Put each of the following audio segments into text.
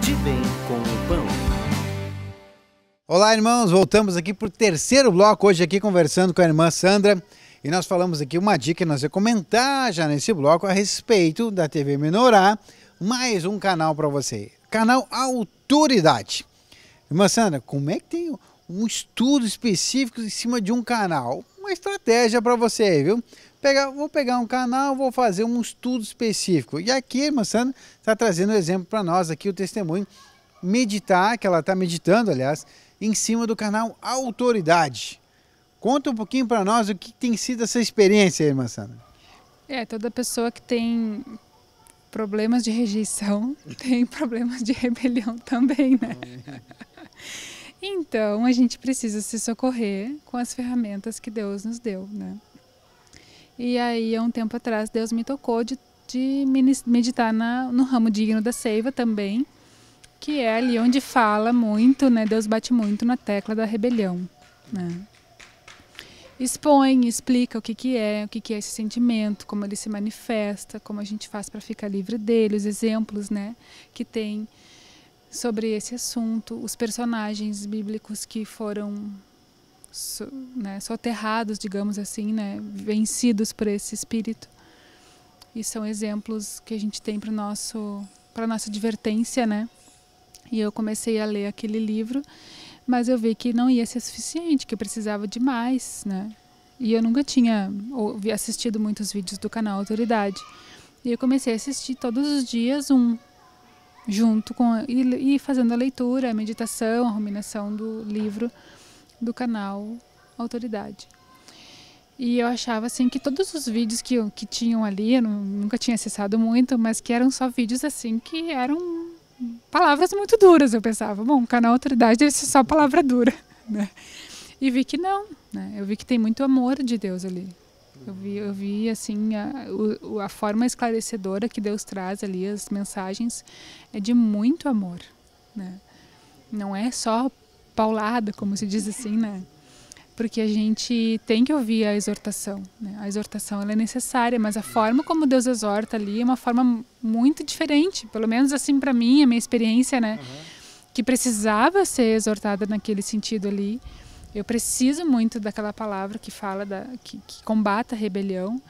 De Bem com o Pão. Olá, irmãos, voltamos aqui para o terceiro bloco, hoje aqui conversando com a irmã Sandra, e nós falamos aqui uma dica que nós vamos comentar já nesse bloco a respeito da TV Menorá, mais um canal para você, canal Autoridade. Irmã Sandra, como é que tem um estudo específico em cima de um canal? Uma estratégia para você, viu? Vou pegar um canal, vou fazer um estudo específico. E aqui a irmã Sandra está trazendo um exemplo para nós aqui, o testemunho, meditar, que ela está meditando, aliás, em cima do canal Autoridade. Conta um pouquinho para nós o que tem sido essa experiência, irmã Sandra. Toda pessoa que tem problemas de rejeição tem problemas de rebelião também, né? Então, a gente precisa se socorrer com as ferramentas que Deus nos deu, né? E aí, há um tempo atrás, Deus me tocou de meditar no ramo digno da seiva também, que é ali onde fala muito, né? Deus bate muito na tecla da rebelião, né? Expõe, explica o que é esse sentimento, como ele se manifesta, como a gente faz para ficar livre dele, os exemplos, né, que tem sobre esse assunto, os personagens bíblicos que foram soterrados, digamos assim, né, vencidos por esse espírito. E são exemplos que a gente tem para nossa advertência, né? E eu comecei a ler aquele livro, mas eu vi que não ia ser suficiente, que eu precisava de mais, né? E eu nunca tinha assistido muitos vídeos do canal Autoridade. E eu comecei a assistir todos os dias e fazendo a leitura, a meditação, a ruminação do livro do canal Autoridade. E eu achava assim que todos os vídeos que tinham ali, eu nunca tinha acessado muito, mas que eram só vídeos assim que eram palavras muito duras. Eu pensava, bom, o canal Autoridade deve ser só palavra dura, né? E vi que não, né? Eu vi que tem muito amor de Deus ali. Eu vi assim, a forma esclarecedora que Deus traz ali, as mensagens, é de muito amor, né? Não é só paulada, como se diz assim, né? Porque a gente tem que ouvir a exortação, né? A exortação ela é necessária, mas a forma como Deus exorta ali é uma forma muito diferente, pelo menos assim para mim, a minha experiência, né? Que precisava ser exortada naquele sentido ali. Eu preciso muito daquela palavra que fala, que combata a rebelião,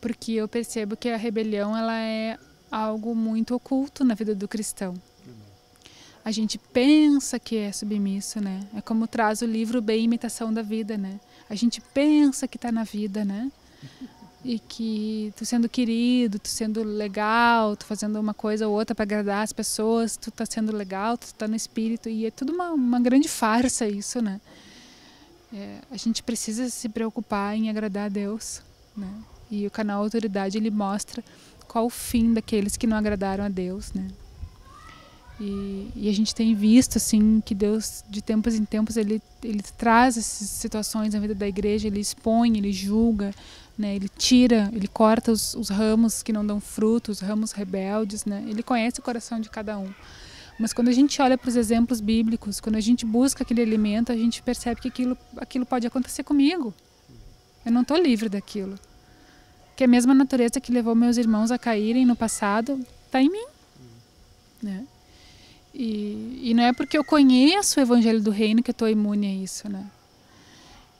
porque eu percebo que a rebelião ela é algo muito oculto na vida do cristão. A gente pensa que é submisso, né? É como traz o livro Bem Imitação da Vida, né? A gente pensa que está na vida, né? E que tu sendo querido, tu sendo legal, tu fazendo uma coisa ou outra para agradar as pessoas, tu tá sendo legal, tu tá no espírito, e é tudo uma grande farsa isso, né? A gente precisa se preocupar em agradar a Deus, né? E o canal Autoridade, ele mostra qual o fim daqueles que não agradaram a Deus, né? E a gente tem visto assim que Deus, de tempos em tempos, ele traz essas situações na vida da igreja, ele expõe, ele julga, né? Ele tira, ele corta os ramos que não dão fruto, os ramos rebeldes, né? Ele conhece o coração de cada um. Mas quando a gente olha para os exemplos bíblicos, quando a gente busca aquele alimento, a gente percebe que aquilo pode acontecer comigo. Eu não estou livre daquilo. Que a mesma natureza que levou meus irmãos a caírem no passado está em mim, né? E não é porque eu conheço o Evangelho do Reino que eu estou imune a isso, né?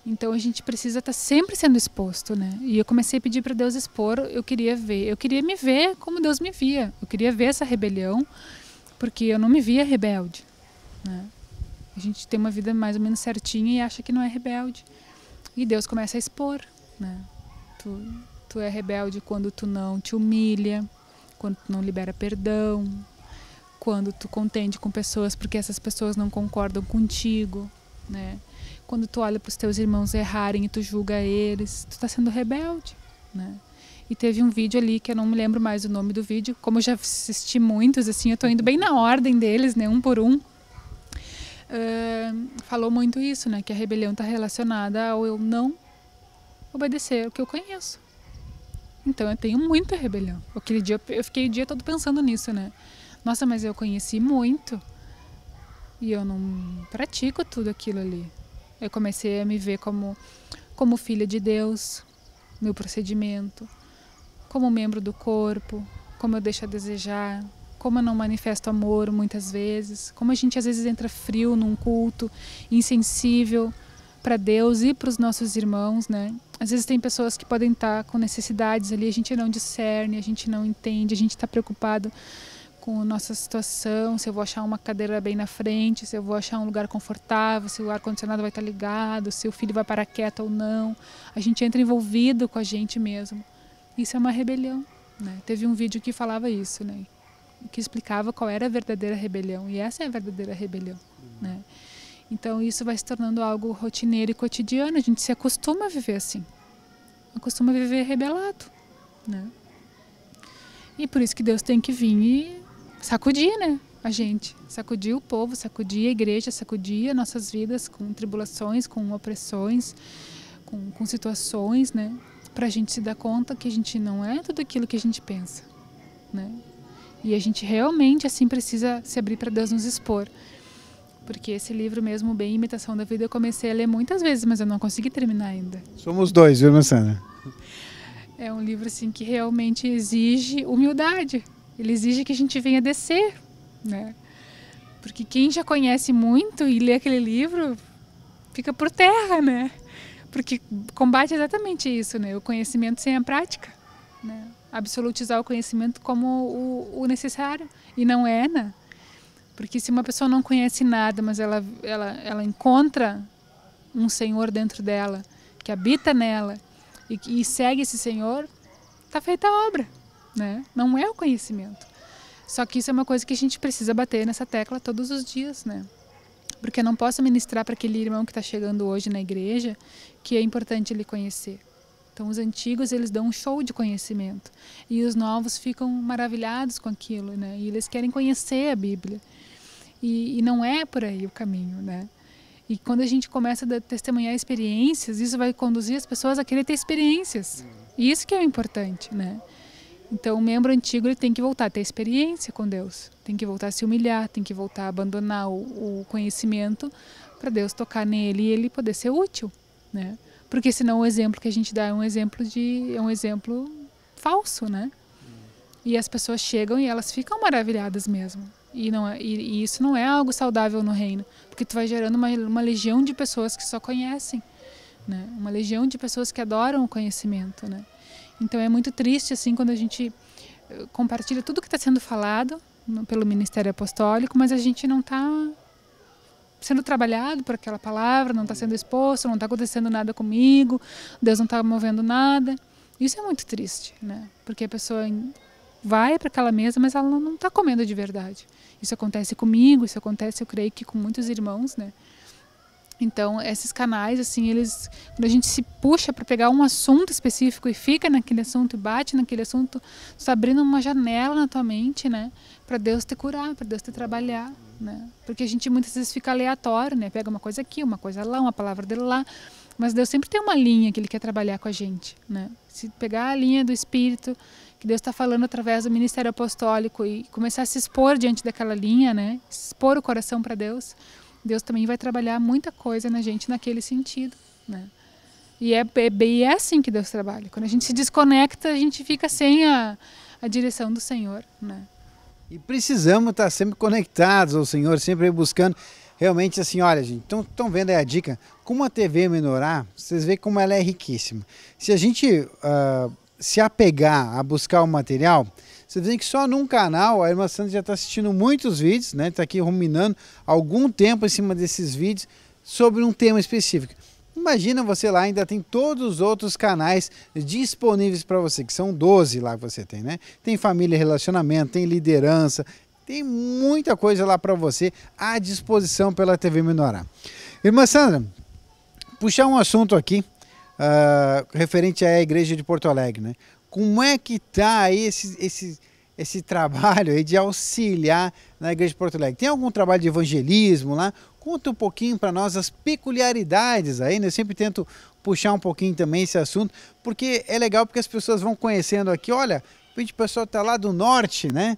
Então a gente precisa estar sempre sendo exposto, né? E eu comecei a pedir para Deus expor, eu queria me ver como Deus me via. Eu queria ver essa rebelião, porque eu não me via rebelde, né? A gente tem uma vida mais ou menos certinha e acha que não é rebelde. E Deus começa a expor, né? Tu é rebelde quando tu não te humilha, quando tu não libera perdão, quando tu contende com pessoas porque essas pessoas não concordam contigo, né? Quando tu olha para os teus irmãos errarem e tu julga eles, tu está sendo rebelde, né? E teve um vídeo ali que eu não me lembro mais o nome do vídeo, como eu já assisti muitos, assim, eu estou indo bem na ordem deles, né, um por um. Falou muito isso, né, que a rebelião está relacionada ao eu não obedecer o que eu conheço. Então eu tenho muita rebelião. Aquele dia eu fiquei o dia todo pensando nisso, né? Nossa, mas eu conheci muito e eu não pratico tudo aquilo ali. Eu comecei a me ver como filha de Deus, meu procedimento, como membro do corpo, como eu deixo a desejar, como eu não manifesto amor muitas vezes, como a gente às vezes entra frio num culto, insensível para Deus e para os nossos irmãos, né? Às vezes tem pessoas que podem estar com necessidades ali, a gente não discerne, a gente não entende, a gente está preocupado com a nossa situação, se eu vou achar uma cadeira bem na frente, se eu vou achar um lugar confortável, se o ar-condicionado vai estar ligado, se o filho vai parar quieto ou não. A gente entra envolvido com a gente mesmo. Isso é uma rebelião, né? Teve um vídeo que falava isso, né? Que explicava qual era a verdadeira rebelião, e essa é a verdadeira rebelião, né? Então isso vai se tornando algo rotineiro e cotidiano, a gente se acostuma a viver assim, acostuma a viver rebelado, né? E por isso que Deus tem que vir e sacudir, né, a gente, sacudir o povo, sacudir a igreja, sacudir as nossas vidas com tribulações, com opressões, com situações, né, para a gente se dar conta que a gente não é tudo aquilo que a gente pensa, né? E a gente realmente assim precisa se abrir para Deus nos expor. Porque esse livro mesmo, Bem Imitação da Vida, eu comecei a ler muitas vezes, mas eu não consegui terminar ainda. Somos dois, viu, Sandra? É um livro assim que realmente exige humildade. Ele exige que a gente venha descer, né? Porque quem já conhece muito e lê aquele livro fica por terra, né? Porque combate exatamente isso, né? O conhecimento sem a prática, né? Absolutizar o conhecimento como o necessário. E não é, né? Porque se uma pessoa não conhece nada, mas ela encontra um Senhor dentro dela, que habita nela, e segue esse Senhor, está feita a obra, né? Não é o conhecimento. Só que isso é uma coisa que a gente precisa bater nessa tecla todos os dias, né? Porque eu não posso ministrar para aquele irmão que está chegando hoje na igreja que é importante ele conhecer. Então os antigos, eles dão um show de conhecimento e os novos ficam maravilhados com aquilo, né? E eles querem conhecer a Bíblia. E não é por aí o caminho, né? E quando a gente começa a testemunhar experiências, isso vai conduzir as pessoas a querer ter experiências. E isso que é o importante, né? Então o membro antigo ele tem que voltar a ter experiência com Deus, tem que voltar a se humilhar, tem que voltar a abandonar o conhecimento para Deus tocar nele e ele poder ser útil, né? Porque senão o exemplo que a gente dá é um exemplo falso, né? E as pessoas chegam e elas ficam maravilhadas mesmo. E isso não é algo saudável no reino, porque tu vai gerando uma legião de pessoas que só conhecem, né? Uma legião de pessoas que adoram o conhecimento, né? Então é muito triste assim quando a gente compartilha tudo que está sendo falado pelo Ministério Apostólico, mas a gente não está sendo trabalhado por aquela palavra, não está sendo exposto, não está acontecendo nada comigo, Deus não está movendo nada. Isso é muito triste, né? Porque a pessoa vai para aquela mesa, mas ela não está comendo de verdade. Isso acontece comigo, isso acontece, eu creio que com muitos irmãos, né? Então, esses canais, assim, eles, quando a gente se puxa para pegar um assunto específico e fica naquele assunto e bate naquele assunto, tu está abrindo uma janela na tua mente, né? Para Deus te curar, para Deus te trabalhar, né? Porque a gente muitas vezes fica aleatório, né? Pega uma coisa aqui, uma coisa lá, uma palavra dele lá, mas Deus sempre tem uma linha que Ele quer trabalhar com a gente, né? Se pegar a linha do Espírito, que Deus está falando através do ministério apostólico e começar a se expor diante daquela linha, né? Expor o coração para Deus, Deus também vai trabalhar muita coisa na gente naquele sentido, né? E é assim que Deus trabalha. Quando a gente se desconecta, a gente fica sem a direção do Senhor, né? E precisamos estar sempre conectados ao Senhor, sempre buscando. Realmente assim, olha gente, estão vendo aí a dica? Como a TV Menorá, vocês veem como ela é riquíssima. Se a gente se apegar a buscar o material, vocês veem que só num canal a irmã Sandra já está assistindo muitos vídeos, né? Está aqui ruminando algum tempo em cima desses vídeos sobre um tema específico. Imagina você lá, ainda tem todos os outros canais disponíveis para você, que são 12 lá que você tem, né? Tem família e relacionamento, tem liderança, tem muita coisa lá para você à disposição pela TV Menorá. Irmã Sandra, puxar um assunto aqui, referente à igreja de Porto Alegre, né? Como é que está aí esse trabalho aí de auxiliar na igreja de Porto Alegre? Tem algum trabalho de evangelismo lá? Conta um pouquinho para nós as peculiaridades aí, né? Eu sempre tento puxar um pouquinho também esse assunto, porque é legal porque as pessoas vão conhecendo aqui, olha, o pessoal está lá do norte, né?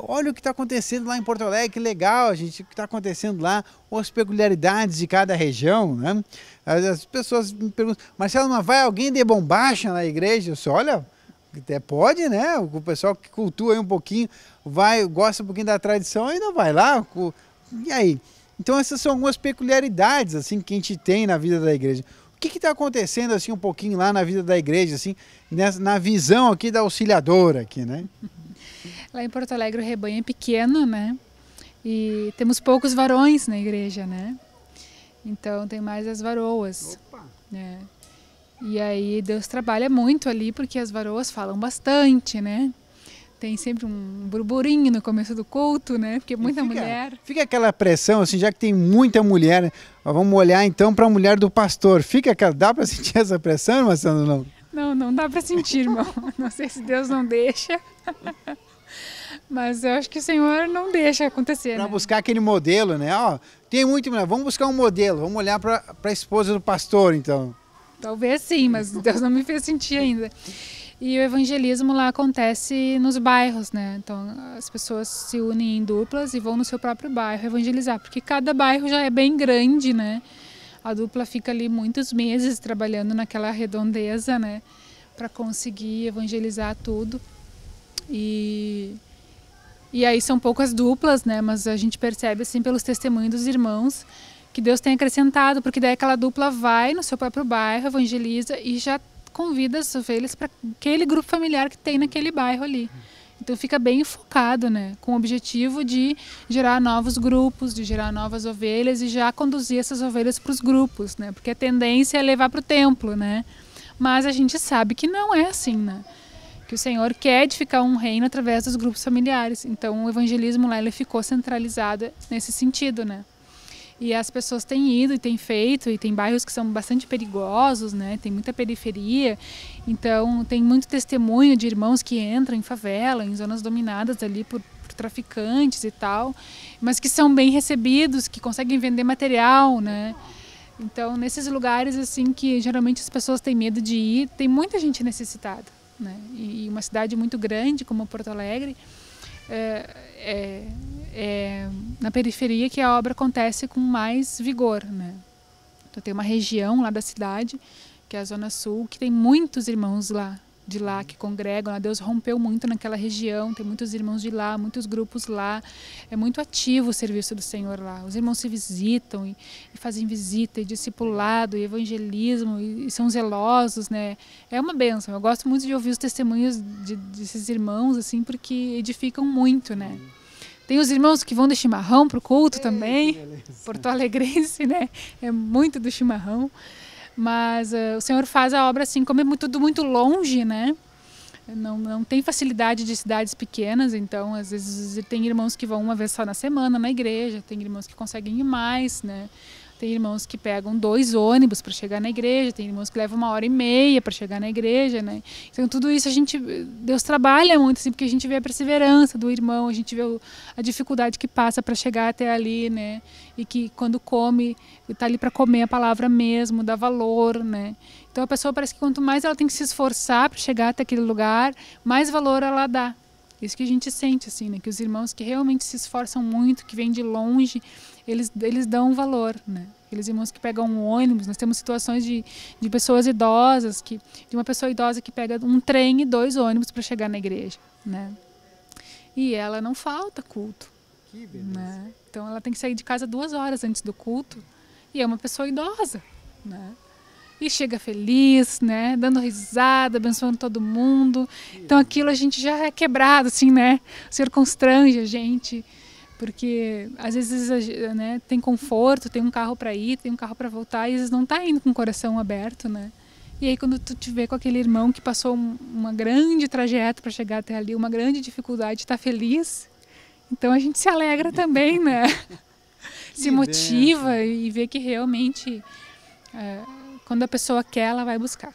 Olha o que está acontecendo lá em Porto Alegre, que legal, gente, o que está acontecendo lá, ou as peculiaridades de cada região, né? As pessoas me perguntam, Marcelo, mas vai alguém de bombacha na igreja? Eu sou, olha, Até pode, né? O pessoal que cultua aí um pouquinho, gosta um pouquinho da tradição, ainda vai lá. E aí? Então essas são algumas peculiaridades assim que a gente tem na vida da igreja. O que está acontecendo assim um pouquinho lá na vida da igreja, assim, na visão aqui da auxiliadora aqui, né? Lá em Porto Alegre o rebanho é pequeno, né? E temos poucos varões na igreja, né? Então tem mais as varoas. Opa. Né? E aí Deus trabalha muito ali porque as varoas falam bastante, né? Tem sempre um burburinho no começo do culto, né? Porque muita mulher. Fica aquela pressão, assim, já que tem muita mulher, né? Vamos olhar então para a mulher do pastor. Dá para sentir essa pressão, Marcelo? Não dá para sentir, irmão. Não sei se Deus não deixa. Mas eu acho que o Senhor não deixa acontecer. Para né? buscar aquele modelo, né? Ó, tem muita mulher, vamos buscar um modelo, vamos olhar para a esposa do pastor, então. Talvez sim, mas Deus não me fez sentir ainda. E o evangelismo lá acontece nos bairros, né? Então as pessoas se unem em duplas e vão no seu próprio bairro evangelizar, porque cada bairro já é bem grande, né? A dupla fica ali muitos meses trabalhando naquela redondeza, né? Para conseguir evangelizar tudo. E aí são poucas duplas, né? Mas a gente percebe assim pelos testemunhos dos irmãos que Deus tem acrescentado, porque daí aquela dupla vai no seu próprio bairro, evangeliza e já convida as ovelhas para aquele grupo familiar que tem naquele bairro ali. Então fica bem focado, né? Com o objetivo de gerar novos grupos, de gerar novas ovelhas e já conduzir essas ovelhas para os grupos, né? Porque a tendência é levar para o templo, né? Mas a gente sabe que não é assim, né? Que o Senhor quer edificar um reino através dos grupos familiares. Então o evangelismo lá ele ficou centralizado nesse sentido, né? E as pessoas têm ido e têm feito, e tem bairros que são bastante perigosos, né? Tem muita periferia, então tem muito testemunho de irmãos que entram em favela, em zonas dominadas ali por traficantes e tal, mas que são bem recebidos, que conseguem vender material, né? Então nesses lugares assim que geralmente as pessoas têm medo de ir, tem muita gente necessitada, né? E uma cidade muito grande como Porto Alegre, na periferia que a obra acontece com mais vigor, né? Então tem uma região lá da cidade, que é a Zona Sul, que tem muitos irmãos de lá que congregam lá. Deus rompeu muito naquela região, tem muitos irmãos de lá, muitos grupos lá. É muito ativo o serviço do Senhor lá. Os irmãos se visitam e fazem visita, e discipulado, e evangelismo, e são zelosos, né? É uma bênção. Eu gosto muito de ouvir os testemunhos desses irmãos, assim, porque edificam muito, né? Tem os irmãos que vão de chimarrão para o culto também, Porto Alegrense, né? É muito do chimarrão. Mas o Senhor faz a obra assim, como é tudo muito longe, né? Não tem facilidade de cidades pequenas, então às vezes tem irmãos que vão uma vez só na semana na igreja, tem irmãos que conseguem ir mais, né? Tem irmãos que pegam 2 ônibus para chegar na igreja, tem irmãos que levam 1h30 para chegar na igreja, né? Então tudo isso Deus trabalha muito, assim, porque a gente vê a perseverança do irmão, a gente vê a dificuldade que passa para chegar até ali, né? E que quando come, está ali para comer a palavra mesmo, dá valor, né? Então a pessoa parece que quanto mais ela tem que se esforçar para chegar até aquele lugar, mais valor ela dá. Isso que a gente sente, assim, né? Que os irmãos que realmente se esforçam muito, que vêm de longe, eles dão valor, né? Aqueles irmãos que pegam um ônibus, nós temos situações de pessoas idosas, de uma pessoa idosa que pega um trem e 2 ônibus para chegar na igreja, né? E ela não falta culto, que beleza. Né? Então ela tem que sair de casa 2 horas antes do culto e é uma pessoa idosa, né? E chega feliz, né? Dando risada, abençoando todo mundo. Então aquilo a gente já é quebrado, assim, né? O Senhor constrange a gente, porque às vezes, né, tem conforto, tem um carro para ir, tem um carro para voltar, e às vezes não tá indo com o coração aberto, né? E aí quando tu te vê com aquele irmão que passou uma grande trajeto para chegar até ali, uma grande dificuldade, tá feliz, então a gente se alegra também, né? Se motiva e vê que realmente quando a pessoa quer, ela vai buscar.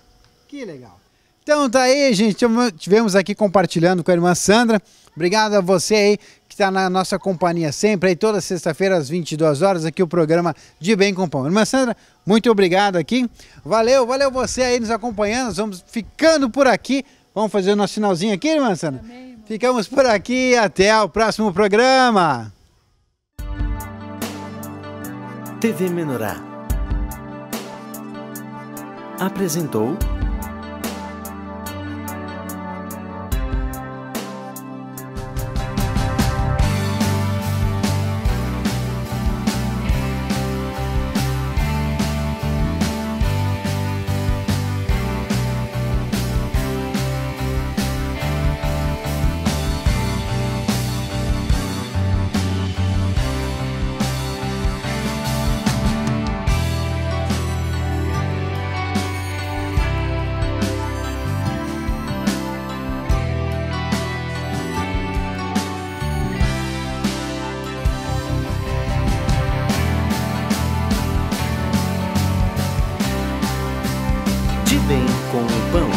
Que legal. Então tá aí, gente, tivemos aqui compartilhando com a irmã Sandra. Obrigado a você aí que está na nossa companhia sempre, aí toda sexta-feira às 22 horas, aqui o programa De Bem com Pão. Irmã Sandra, muito obrigado aqui. Valeu você aí nos acompanhando, nós vamos ficando por aqui. Vamos fazer o nosso sinalzinho aqui, irmã Sandra? Amém, irmão. Ficamos por aqui, até o próximo programa. TV Menorá apresentou o pão.